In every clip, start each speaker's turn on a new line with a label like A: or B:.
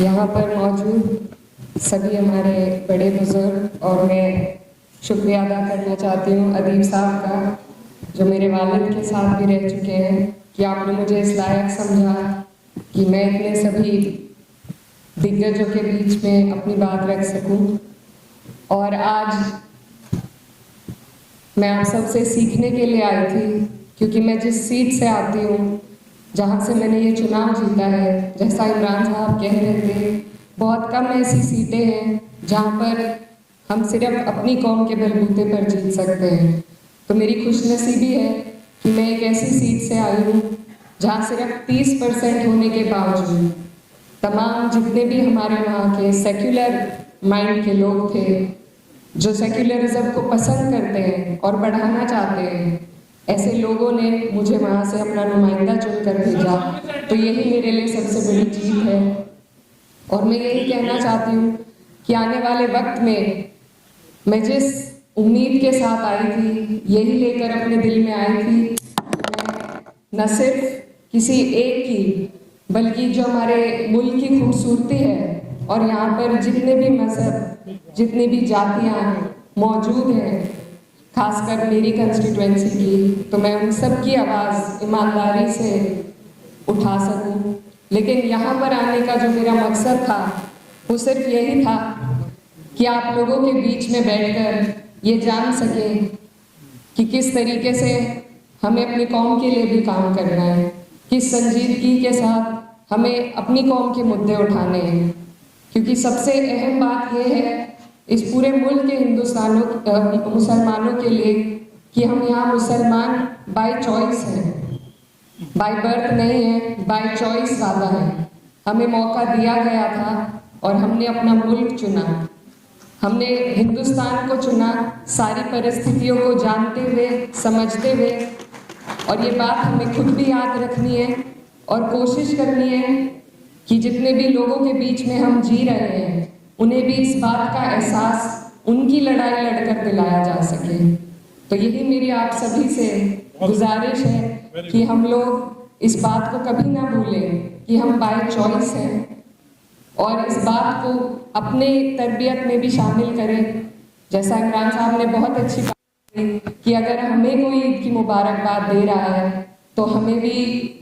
A: यहाँ पर मौजूद सभी हमारे बड़े बुजुर्ग, और मैं शुक्रिया अदा करना चाहती हूँ अदीब साहब का, जो मेरे वालिद के साथ भी रह चुके हैं, कि आपने मुझे इस लायक समझा कि मैं इतने सभी दिग्गजों के बीच में अपनी बात रख सकूं। और आज मैं आप सबसे सीखने के लिए आई थी, क्योंकि मैं जिस सीट से आती हूँ, जहाँ से मैंने ये चुनाव जीता है, जैसा इमरान साहब कह रहे थे, बहुत कम ऐसी सीटें हैं जहाँ पर हम सिर्फ अपनी कौम के बलबूते पर जीत सकते हैं। तो मेरी खुशनसीबी है कि मैं एक ऐसी सीट से आई हूँ जहाँ सिर्फ 30% होने के बावजूद तमाम जितने भी हमारे वहाँ के सेक्युलर माइंड के लोग थे, जो सेक्युलरिज्म को पसंद करते हैं और बढ़ाना चाहते हैं, ऐसे लोगों ने मुझे वहाँ से अपना नुमाइंदा चुनकर भेजा। तो यही मेरे लिए सबसे बड़ी जीत है। और मैं यही कहना चाहती हूँ कि आने वाले वक्त में मैं जिस उम्मीद के साथ आई थी, यही लेकर अपने दिल में आई थी, मैं न सिर्फ किसी एक की, बल्कि जो हमारे मुल्क की खूबसूरती है और यहाँ पर जितने भी मजहब, जितनी भी जातियाँ मौजूद हैं, खासकर मेरी कंस्टिट्यूएंसी की, तो मैं उन सब की आवाज़ ईमानदारी से उठा सकूं। लेकिन यहाँ पर आने का जो मेरा मकसद था, वो सिर्फ यही था कि आप लोगों के बीच में बैठकर ये जान सकें कि किस तरीके से हमें अपनी कौम के लिए भी काम करना है, किस संजीदगी के साथ हमें अपनी कौम के मुद्दे उठाने हैं। क्योंकि सबसे अहम बात यह है इस पूरे मुल्क के मुसलमानों के लिए कि हम यहाँ मुसलमान बाय चॉइस हैं, बाय बर्थ नहीं है, बाय चॉइस ज़्यादा है। हमें मौका दिया गया था और हमने अपना मुल्क चुना, हमने हिंदुस्तान को चुना, सारी परिस्थितियों को जानते हुए, समझते हुए। और ये बात हमें खुद भी याद रखनी है और कोशिश करनी है कि जितने भी लोगों के बीच में हम जी रहे हैं, उन्हें भी इस बात का एहसास उनकी लड़ाई लड़कर दिलाया जा सके। तो यही मेरी आप सभी से गुजारिश है कि हम लोग इस बात को कभी ना भूलें कि हम बाय चॉइस हैं, और इस बात को अपने तरबियत में भी शामिल करें। जैसा इमरान साहब ने बहुत अच्छी बात की कि अगर हमें कोई ईद की मुबारकबाद दे रहा है, तो हमें भी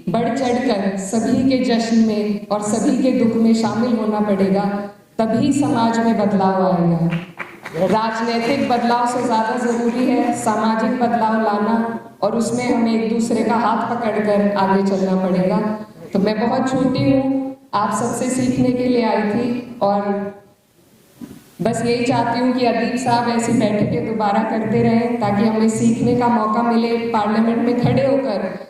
A: बढ़ चढ़कर सभी के जश्न में और सभी के दुख में शामिल होना पड़ेगा, तभी समाज में बदलाव आएगा। राजनीतिक बदलाव से ज़्यादा ज़रूरी है सामाजिक बदलाव लाना, और उसमें हमें एक दूसरे का हाथ पकड़कर आगे चलना पड़ेगा। तो मैं बहुत छोटी हूँ, आप सबसे सीखने के लिए आई थी, और बस यही चाहती हूँ कि अदीब साहब ऐसी बैठकें दोबारा करते रहें, ताकि हमें सीखने का मौका मिले, पार्लियामेंट में खड़े होकर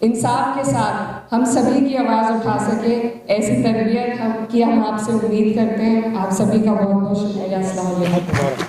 A: इंसाफ के साथ हम सभी की आवाज़ उठा सकें। ऐसी तरबियत हम आपसे उम्मीद करते हैं। आप सभी का बहुत बहुत शुक्रिया। अस्सलाम वालेकुम।